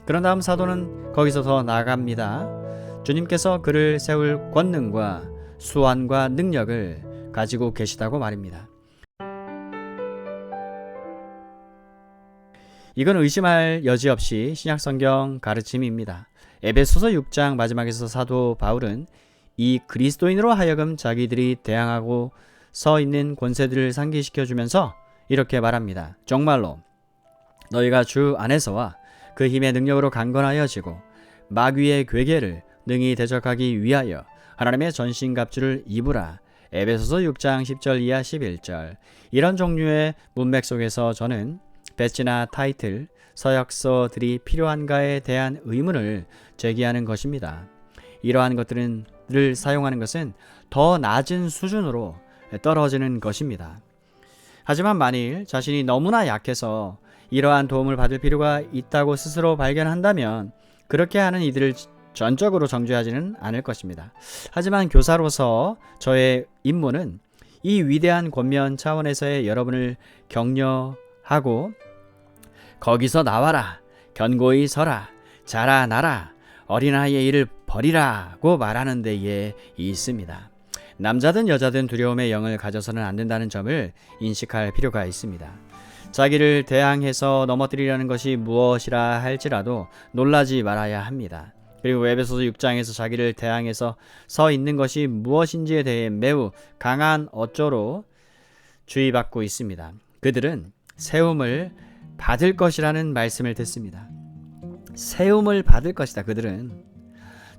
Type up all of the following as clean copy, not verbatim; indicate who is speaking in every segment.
Speaker 1: 그런 다음 사도는 거기서 더 나아갑니다. 주님께서 그를 세울 권능과 수완과 능력을 가지고 계시다고 말입니다. 이건 의심할 여지 없이 신약성경 가르침입니다. 에베소서 6장 마지막에서 사도 바울은 이 그리스도인으로 하여금 자기들이 대항하고 서 있는 권세들을 상기시켜주면서 이렇게 말합니다. 정말로 너희가 주 안에서와 그 힘의 능력으로 강건하여지고 마귀의 괴계를 능히 대적하기 위하여 하나님의 전신갑주를 입으라. 에베소서 6장 10절 이하 11절. 이런 종류의 문맥 속에서 저는 배지나 타이틀, 서약서들이 필요한가에 대한 의문을 제기하는 것입니다. 이러한 것들을 사용하는 것은 더 낮은 수준으로 떨어지는 것입니다. 하지만 만일 자신이 너무나 약해서 이러한 도움을 받을 필요가 있다고 스스로 발견한다면 그렇게 하는 이들을 전적으로 정죄하지는 않을 것입니다. 하지만 교사로서 저의 임무는 이 위대한 권면 차원에서의 여러분을 격려하고 거기서 나와라, 견고히 서라, 자라나라, 어린아이의 일을 버리라고 말하는 데에 있습니다. 남자든 여자든 두려움의 영을 가져서는 안 된다는 점을 인식할 필요가 있습니다. 자기를 대항해서 넘어뜨리려는 것이 무엇이라 할지라도 놀라지 말아야 합니다. 그리고 에베소서 6장에서 자기를 대항해서 서 있는 것이 무엇인지에 대해 매우 강한 어조로 주의받고 있습니다. 그들은 세움을 받을 것이라는 말씀을 듣습니다. 세움을 받을 것이다. 그들은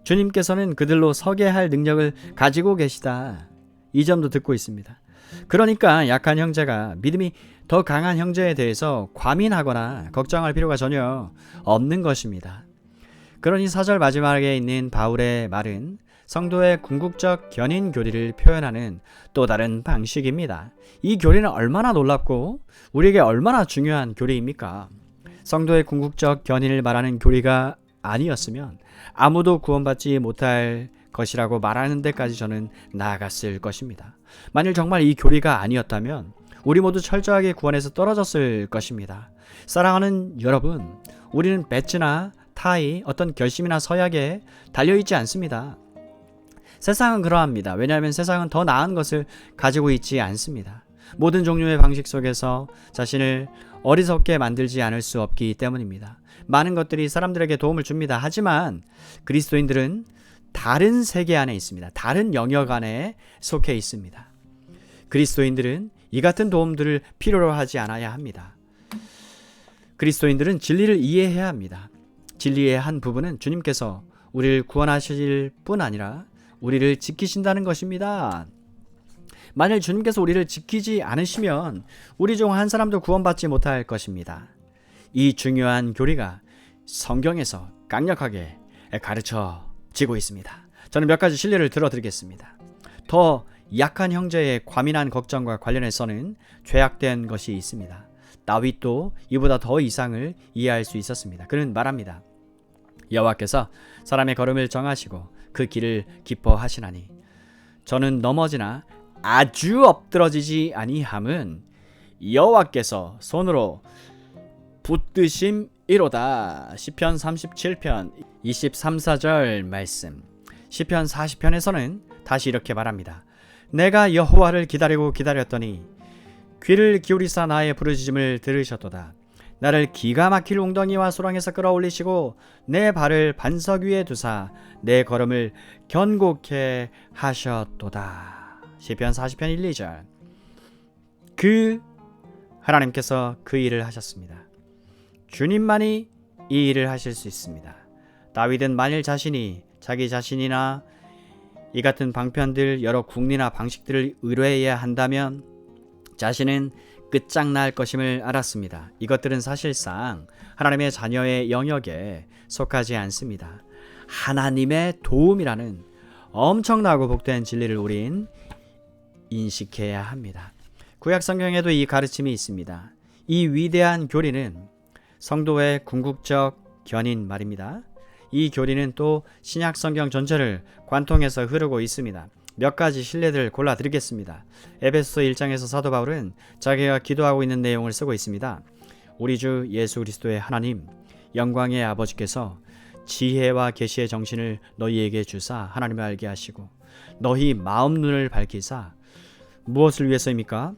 Speaker 1: 주님께서는 그들로 서게 할 능력을 가지고 계시다. 이 점도 듣고 있습니다. 그러니까 약한 형제가 믿음이 더 강한 형제에 대해서 과민하거나 걱정할 필요가 전혀 없는 것입니다. 그러니 4절 마지막에 있는 바울의 말은 성도의 궁극적 견인 교리를 표현하는 또 다른 방식입니다. 이 교리는 얼마나 놀랍고 우리에게 얼마나 중요한 교리입니까? 성도의 궁극적 견인을 말하는 교리가 아니었으면 아무도 구원받지 못할 것이라고 말하는 데까지 저는 나아갔을 것입니다. 만일 정말 이 교리가 아니었다면 우리 모두 철저하게 구원에서 떨어졌을 것입니다. 사랑하는 여러분, 우리는 배지나 타이, 어떤 결심이나 서약에 달려있지 않습니다. 세상은 그러합니다. 왜냐하면 세상은 더 나은 것을 가지고 있지 않습니다. 모든 종류의 방식 속에서 자신을 어리석게 만들지 않을 수 없기 때문입니다. 많은 것들이 사람들에게 도움을 줍니다. 하지만 그리스도인들은 다른 세계 안에 있습니다. 다른 영역 안에 속해 있습니다. 그리스도인들은 이 같은 도움들을 필요로 하지 않아야 합니다. 그리스도인들은 진리를 이해해야 합니다. 진리의 한 부분은 주님께서 우리를 구원하실 뿐 아니라 우리를 지키신다는 것입니다. 만일 주님께서 우리를 지키지 않으시면 우리 중 한 사람도 구원받지 못할 것입니다. 이 중요한 교리가 성경에서 강력하게 가르쳐지고 있습니다. 저는 몇 가지 실례를 들어드리겠습니다. 더 약한 형제의 과민한 걱정과 관련해서는 죄악된 것이 있습니다. 다윗도 이보다 더 이상을 이해할 수 있었습니다. 그는 말합니다. 여호와께서 사람의 걸음을 정하시고 그 길을 기뻐하시나니 저는 넘어지나 아주 엎드러지지 아니함은 여호와께서 손으로 붙드심이로다. 시편 37편 23, 4절 말씀. 시편 40편에서는 다시 이렇게 말합니다. 내가 여호와를 기다리고 기다렸더니 귀를 기울이사 나의 부르짖음을 들으셨도다. 나를 기가 막힐 웅덩이와 수렁에서 끌어올리시고 내 발을 반석 위에 두사 내 걸음을 견고케 하셨도다. 시편 40편 1, 2절. 하나님께서 그 일을 하셨습니다. 주님만이 이 일을 하실 수 있습니다. 다윗은 만일 자신이 자기 자신이나 이 같은 방편들 여러 궁리나 방식들을 의뢰해야 한다면 자신은 끝장날 것임을 알았습니다. 이것들은 사실상 하나님의 자녀의 영역에 속하지 않습니다. 하나님의 도움이라는 엄청나고 복된 진리를 우린 인식해야 합니다. 구약 성경에도 이 가르침이 있습니다. 이 위대한 교리는 성도의 궁극적 견인 말입니다. 이 교리는 또 신약 성경 전체를 관통해서 흐르고 있습니다. 몇 가지 실례들을 골라드리겠습니다. 에베소서 1장에서 사도 바울은 자기가 기도하고 있는 내용을 쓰고 있습니다. 우리 주 예수 그리스도의 하나님, 영광의 아버지께서 지혜와 계시의 정신을 너희에게 주사 하나님을 알게 하시고 너희 마음 눈을 밝히사 무엇을 위해서입니까?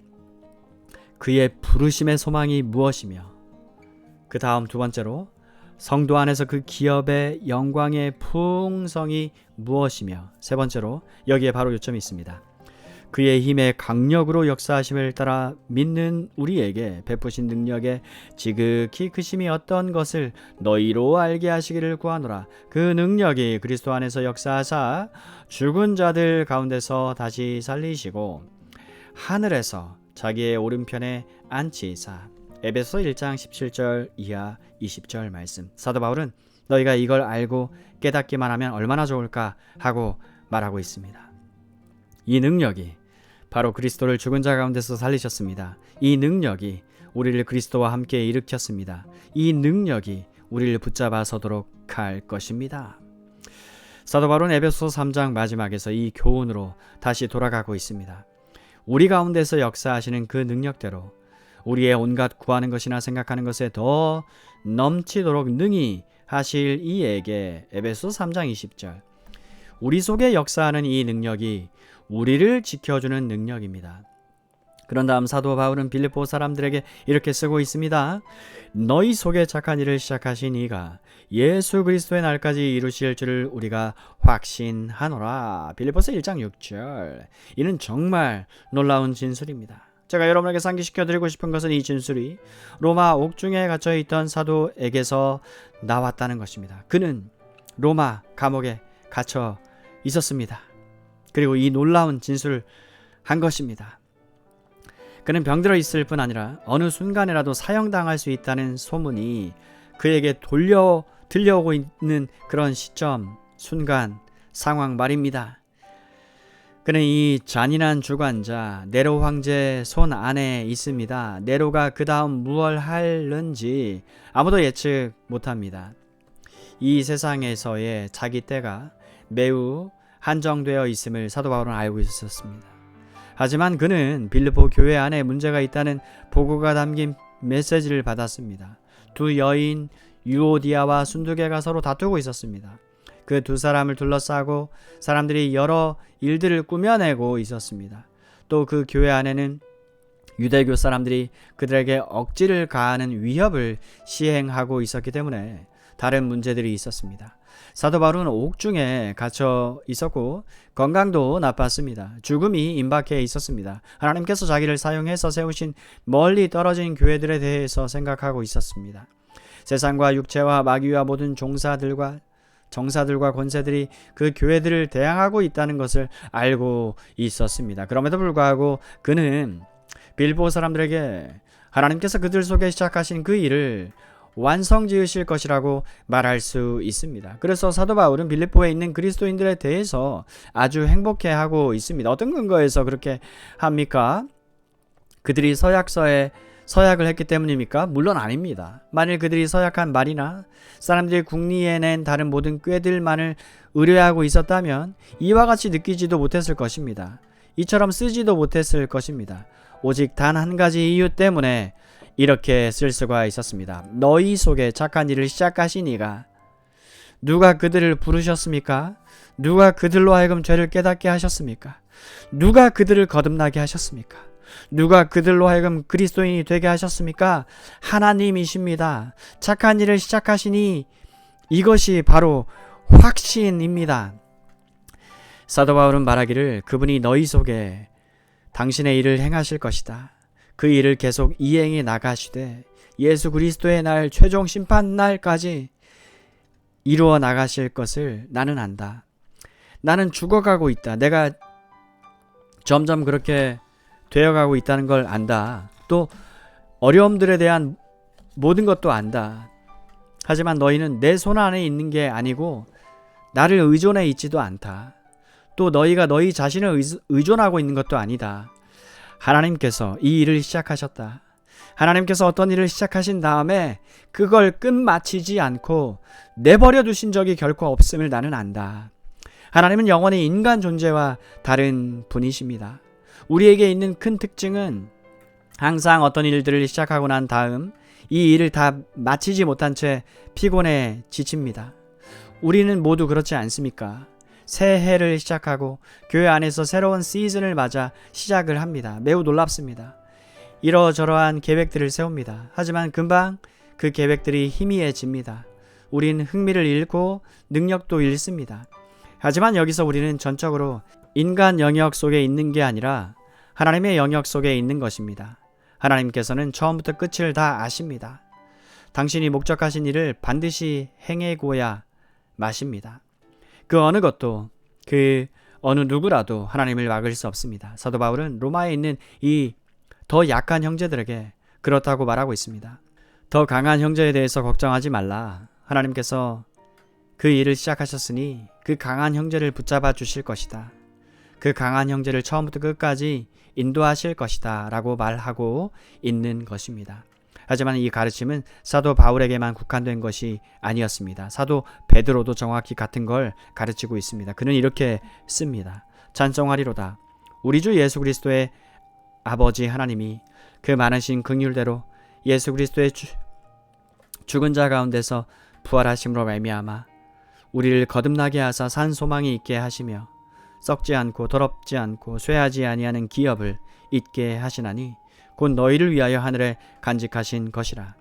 Speaker 1: 그의 부르심의 소망이 무엇이며 그 다음 두 번째로 성도 안에서 그 기업의 영광의 풍성이 무엇이며 세 번째로 여기에 바로 요점이 있습니다. 그의 힘의 강력으로 역사하심을 따라 믿는 우리에게 베푸신 능력의 지극히 크심이 어떤 것을 너희로 알게 하시기를 구하노라. 그 능력이 그리스도 안에서 역사하사 죽은 자들 가운데서 다시 살리시고 하늘에서 자기의 오른편에 앉히사. 에베소 1장 17절 이하 20절 말씀. 사도 바울은 너희가 이걸 알고 깨닫기만 하면 얼마나 좋을까 하고 말하고 있습니다. 이 능력이 바로 그리스도를 죽은 자 가운데서 살리셨습니다. 이 능력이 우리를 그리스도와 함께 일으켰습니다. 이 능력이 우리를 붙잡아 서도록 할 것입니다. 사도 바울은 에베소 3장 마지막에서 이 교훈으로 다시 돌아가고 있습니다. 우리 가운데서 역사하시는 그 능력대로 우리의 온갖 구하는 것이나 생각하는 것에 더 넘치도록 능히 하실 이에게 에베소 3장 20절 우리 속에 역사하는 이 능력이 우리를 지켜주는 능력입니다. 그런 다음 사도 바울은 빌립보 사람들에게 이렇게 쓰고 있습니다. 너희 속에 착한 일을 시작하신 이가 예수 그리스도의 날까지 이루실 줄을 우리가 확신하노라. 빌립보서 1장 6절. 이는 정말 놀라운 진술입니다. 제가 여러분에게 상기시켜드리고 싶은 것은 이 진술이 로마 옥중에 갇혀있던 사도에게서 나왔다는 것입니다. 그는 로마 감옥에 갇혀 있었습니다. 그리고 이 놀라운 진술을 한 것입니다. 그는 병들어 있을 뿐 아니라 어느 순간이라도 사형당할 수 있다는 소문이 그에게 들려오고 있는 그런 시점, 순간, 상황 말입니다. 그는 이 잔인한 주관자 네로 황제 손 안에 있습니다. 네로가 그 다음 무엇을 할는지 아무도 예측 못합니다. 이 세상에서의 자기 때가 매우 한정되어 있음을 사도 바울은 알고 있었습니다. 하지만 그는 빌립보 교회 안에 문제가 있다는 보고가 담긴 메시지를 받았습니다. 두 여인 유오디아와 순두개가 서로 다투고 있었습니다. 그 두 사람을 둘러싸고 사람들이 여러 일들을 꾸며내고 있었습니다. 또 그 교회 안에는 유대교 사람들이 그들에게 억지를 가하는 위협을 시행하고 있었기 때문에 다른 문제들이 있었습니다. 사도 바울은 옥중에 갇혀 있었고 건강도 나빴습니다. 죽음이 임박해 있었습니다. 하나님께서 자기를 사용해서 세우신 멀리 떨어진 교회들에 대해서 생각하고 있었습니다. 세상과 육체와 마귀와 모든 정사들과 권세들이 그 교회들을 대항하고 있다는 것을 알고 있었습니다. 그럼에도 불구하고 그는 빌립보 사람들에게 하나님께서 그들 속에 시작하신 그 일을 완성 지으실 것이라고 말할 수 있습니다. 그래서 사도 바울은 빌립보에 있는 그리스도인들에 대해서 아주 행복해하고 있습니다. 어떤 근거에서 그렇게 합니까? 그들이 서약을 했기 때문입니까? 물론 아닙니다. 만일 그들이 서약한 말이나 사람들이 궁리해낸 다른 모든 꾀들만을 의뢰하고 있었다면 이와 같이 느끼지도 못했을 것입니다. 이처럼 쓰지도 못했을 것입니다. 오직 단 한 가지 이유 때문에 이렇게 쓸 수가 있었습니다. 너희 속에 착한 일을 시작하신 이가 누가 그들을 부르셨습니까? 누가 그들로 하여금 죄를 깨닫게 하셨습니까? 누가 그들을 거듭나게 하셨습니까? 누가 그들로 하여금 그리스도인이 되게 하셨습니까? 하나님이십니다. 착한 일을 시작하시니 이것이 바로 확신입니다. 사도 바울은 말하기를 그분이 너희 속에 당신의 일을 행하실 것이다. 그 일을 계속 이행해 나가시되 예수 그리스도의 날 최종 심판 날까지 이루어 나가실 것을 나는 안다. 나는 죽어가고 있다. 내가 점점 그렇게 되어가고 있다는 걸 안다. 또 어려움들에 대한 모든 것도 안다. 하지만 너희는 내 손 안에 있는 게 아니고 나를 의존해 있지도 않다. 또 너희가 너희 자신을 의존하고 있는 것도 아니다. 하나님께서 이 일을 시작하셨다. 하나님께서 어떤 일을 시작하신 다음에 그걸 끝마치지 않고 내버려 두신 적이 결코 없음을 나는 안다. 하나님은 영원히 인간 존재와 다른 분이십니다. 우리에게 있는 큰 특징은 항상 어떤 일들을 시작하고 난 다음 이 일을 다 마치지 못한 채 피곤해 지칩니다. 우리는 모두 그렇지 않습니까? 새해를 시작하고 교회 안에서 새로운 시즌을 맞아 시작을 합니다. 매우 놀랍습니다. 이러저러한 계획들을 세웁니다. 하지만 금방 그 계획들이 희미해집니다. 우린 흥미를 잃고 능력도 잃습니다. 하지만 여기서 우리는 전적으로 인간 영역 속에 있는 게 아니라 하나님의 영역 속에 있는 것입니다. 하나님께서는 처음부터 끝을 다 아십니다. 당신이 목적하신 일을 반드시 행해고야 마십니다. 그 어느 것도 그 어느 누구라도 하나님을 막을 수 없습니다. 사도 바울은 로마에 있는 이 더 약한 형제들에게 그렇다고 말하고 있습니다. 더 강한 형제에 대해서 걱정하지 말라. 하나님께서 그 일을 시작하셨으니 그 강한 형제를 붙잡아 주실 것이다. 그 강한 형제를 처음부터 끝까지 인도하실 것이다 라고 말하고 있는 것입니다. 하지만 이 가르침은 사도 바울에게만 국한된 것이 아니었습니다. 사도 베드로도 정확히 같은 걸 가르치고 있습니다. 그는 이렇게 씁니다. 찬송하리로다. 우리 주 예수 그리스도의 아버지 하나님이 그 많으신 긍휼대로 예수 그리스도의 죽은 자 가운데서 부활하심으로 말미암아 우리를 거듭나게 하사 산 소망이 있게 하시며 썩지 않고 더럽지 않고 쇠하지 아니하는 기업을 있게 하시나니 곧 너희를 위하여 하늘에 간직하신 것이라.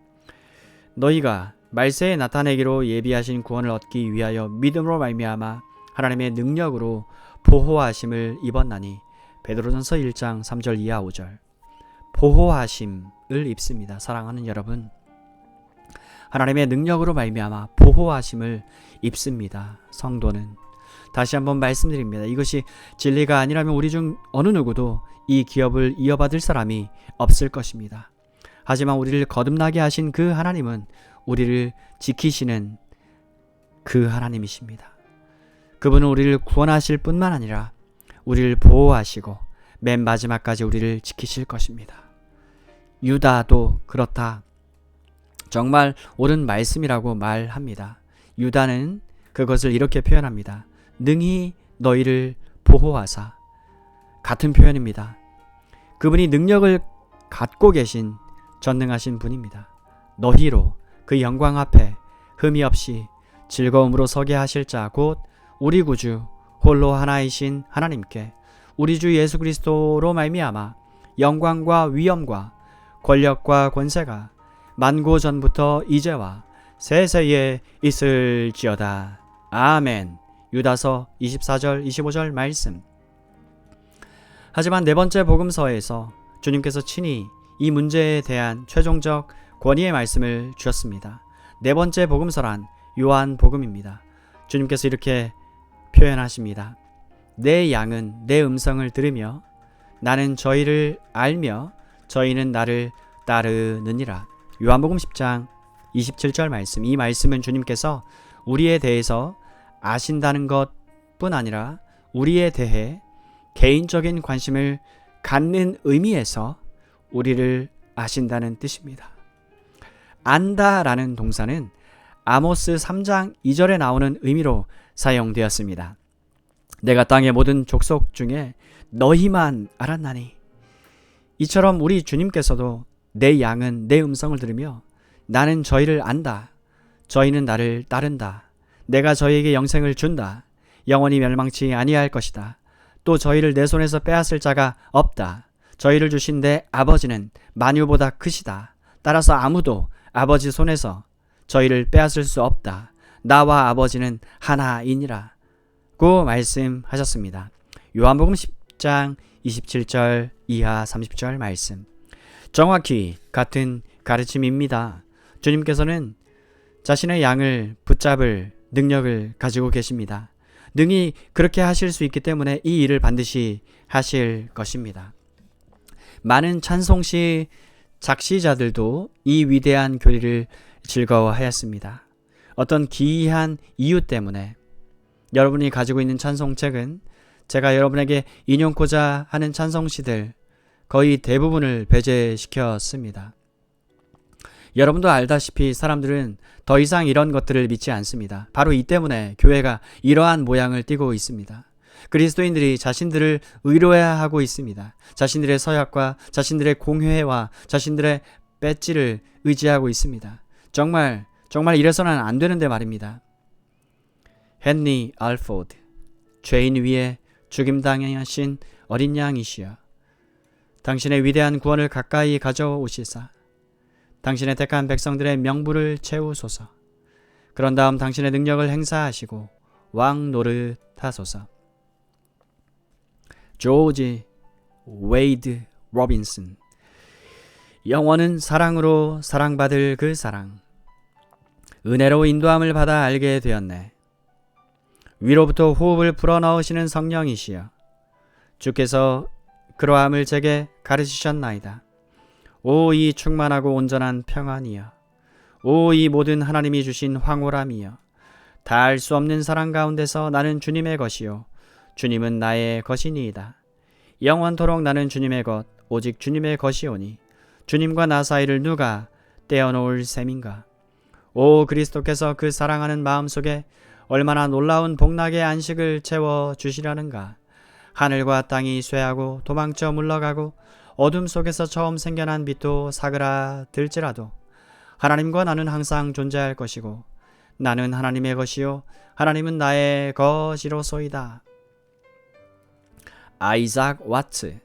Speaker 1: 너희가 말세에 나타내기로 예비하신 구원을 얻기 위하여 믿음으로 말미암아 하나님의 능력으로 보호하심을 입었나니. 베드로전서 1장 3절 이하 5절. 보호하심을 입습니다. 사랑하는 여러분, 하나님의 능력으로 말미암아 보호하심을 입습니다. 성도는. 다시 한번 말씀드립니다. 이것이 진리가 아니라면 우리 중 어느 누구도 이 기업을 이어받을 사람이 없을 것입니다. 하지만 우리를 거듭나게 하신 그 하나님은 우리를 지키시는 그 하나님이십니다. 그분은 우리를 구원하실 뿐만 아니라 우리를 보호하시고 맨 마지막까지 우리를 지키실 것입니다. 유다도 그렇다. 정말 옳은 말씀이라고 말합니다. 유다는 그것을 이렇게 표현합니다. 능히 너희를 보호하사. 같은 표현입니다. 그분이 능력을 갖고 계신 전능하신 분입니다. 너희로 그 영광 앞에 흠이 없이 즐거움으로 서게 하실 자 곧 우리 구주 홀로 하나이신 하나님께 우리 주 예수 그리스도로 말미암아 영광과 위엄과 권력과 권세가 만고 전부터 이제와 세세에 있을지어다. 아멘. 유다서 24절 25절 말씀. 하지만 네 번째 복음서에서 주님께서 친히 이 문제에 대한 최종적 권위의 말씀을 주셨습니다. 네 번째 복음서란 요한 복음입니다. 주님께서 이렇게 표현하십니다. 내 양은 내 음성을 들으며 나는 저희를 알며 저희는 나를 따르느니라. 요한복음 10장 27절 말씀. 이 말씀은 주님께서 우리에 대해서 아신다는 것뿐 아니라 우리에 대해 개인적인 관심을 갖는 의미에서 우리를 아신다는 뜻입니다. 안다라는 동사는 아모스 3장 2절에 나오는 의미로 사용되었습니다. 내가 땅의 모든 족속 중에 너희만 알았나니. 이처럼 우리 주님께서도 내 양은 내 음성을 들으며 나는 저희를 안다. 저희는 나를 따른다. 내가 저희에게 영생을 준다. 영원히 멸망치 아니할 것이다. 또 저희를 내 손에서 빼앗을 자가 없다. 저희를 주신 내 아버지는 만유보다 크시다. 따라서 아무도 아버지 손에서 저희를 빼앗을 수 없다. 나와 아버지는 하나이니라 고 말씀하셨습니다. 요한복음 10장 27절 이하 30절 말씀. 정확히 같은 가르침입니다. 주님께서는 자신의 양을 붙잡을 능력을 가지고 계십니다. 능히 그렇게 하실 수 있기 때문에 이 일을 반드시 하실 것입니다. 많은 찬송시 작시자들도 이 위대한 교리를 즐거워하였습니다. 어떤 기이한 이유 때문에. 여러분이 가지고 있는 찬송책은 제가 여러분에게 인용코자 하는 찬송시들 거의 대부분을 배제시켰습니다. 여러분도 알다시피 사람들은 더 이상 이런 것들을 믿지 않습니다. 바로 이 때문에 교회가 이러한 모양을 띠고 있습니다. 그리스도인들이 자신들을 의로해하고 있습니다. 자신들의 서약과 자신들의 공회와 자신들의 배지를 의지하고 있습니다. 정말 이래서는 안 되는데 말입니다. 헨리 알포드, 죄인 위에 죽임당하신 어린 양이시여, 당신의 위대한 구원을 가까이 가져오시사 당신의 택한 백성들의 명부를 채우소서. 그런 다음 당신의 능력을 행사하시고 왕 노릇하소서. 조지 웨이드 로빈슨. 영원은 사랑으로 사랑받을 그 사랑. 은혜로 인도함을 받아 알게 되었네. 위로부터 호흡을 불어넣으시는 성령이시여, 주께서 그러함을 제게 가르치셨나이다. 오 이 충만하고 온전한 평안이여, 오 이 모든 하나님이 주신 황홀함이여, 다할 수 없는 사랑 가운데서 나는 주님의 것이요 주님은 나의 것이니이다. 영원토록 나는 주님의 것, 오직 주님의 것이오니 주님과 나 사이를 누가 떼어놓을 셈인가. 오 그리스도께서 그 사랑하는 마음속에 얼마나 놀라운 복락의 안식을 채워주시려는가. 하늘과 땅이 쇠하고 도망쳐 물러가고 어둠 속에서 처음 생겨난 빛도 사그라들지라도 하나님과 나는 항상 존재할 것이고 나는 하나님의 것이요 하나님은 나의 것이로소이다. 아이작 와트.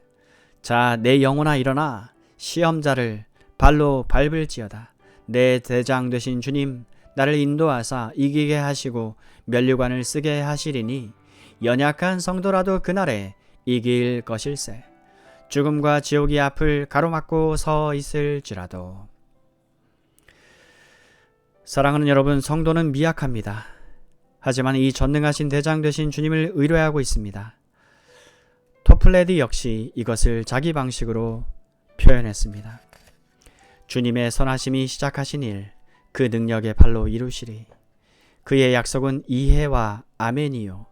Speaker 1: 자, 내 영혼아 일어나 시험자를 발로 밟을지어다. 내 대장 되신 주님 나를 인도하사 이기게 하시고 면류관을 쓰게 하시리니 연약한 성도라도 그날에 이길 것일세. 죽음과 지옥이 앞을 가로막고 서 있을지라도. 사랑하는 여러분, 성도는 미약합니다. 하지만 이 전능하신 대장 되신 주님을 의뢰하고 있습니다. 토플레디 역시 이것을 자기 방식으로 표현했습니다. 주님의 선하심이 시작하신 일, 그 능력의 팔로 이루시리. 그의 약속은 이해와 아멘이요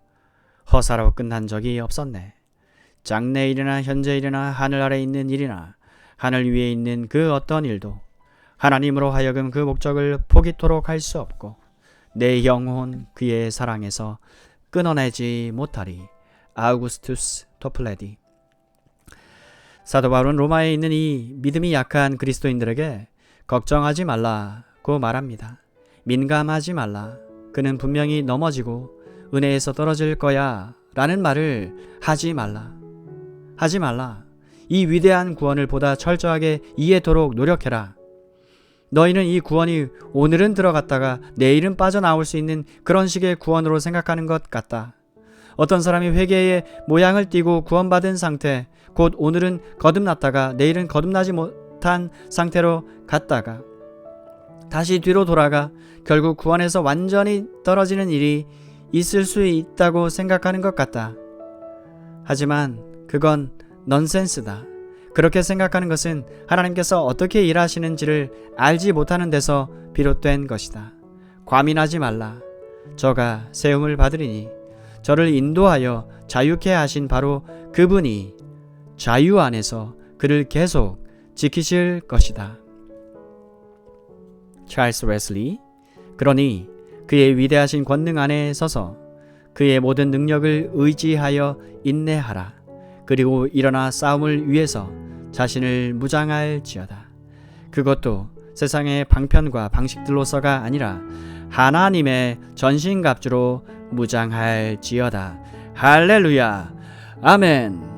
Speaker 1: 허사로 끝난 적이 없었네. 장래 일이나 현재 일이나 하늘 아래 있는 일이나 하늘 위에 있는 그 어떤 일도 하나님으로 하여금 그 목적을 포기토록 할 수 없고 내 영혼 그의 사랑에서 끊어내지 못하리. 아우구스투스 토플레디. 사도 바울은 로마에 있는 이 믿음이 약한 그리스도인들에게 걱정하지 말라고 말합니다. 민감하지 말라. 그는 분명히 넘어지고 은혜에서 떨어질 거야 라는 말을 하지 말라. 이 위대한 구원을 보다 철저하게 이해토록 노력해라. 너희는 이 구원이 오늘은 들어갔다가 내일은 빠져나올 수 있는 그런 식의 구원으로 생각하는 것 같다. 어떤 사람이 회개의 모양을 띠고 구원받은 상태, 곧 오늘은 거듭났다가 내일은 거듭나지 못한 상태로 갔다가 다시 뒤로 돌아가 결국 구원에서 완전히 떨어지는 일이 있을 수 있다고 생각하는 것 같다. 하지만 그건 넌센스다. 그렇게 생각하는 것은 하나님께서 어떻게 일하시는지를 알지 못하는 데서 비롯된 것이다. 과민하지 말라. 저가 세움을 받으리니 저를 인도하여 자유케 하신 바로 그분이 자유 안에서 그를 계속 지키실 것이다. 찰스 웨슬리. 그러니 그의 위대하신 권능 안에 서서 그의 모든 능력을 의지하여 인내하라. 그리고 일어나 싸움을 위해서 자신을 무장할지어다. 그것도 세상의 방편과 방식들로서가 아니라 하나님의 전신갑주로 무장할지어다. 할렐루야. 아멘.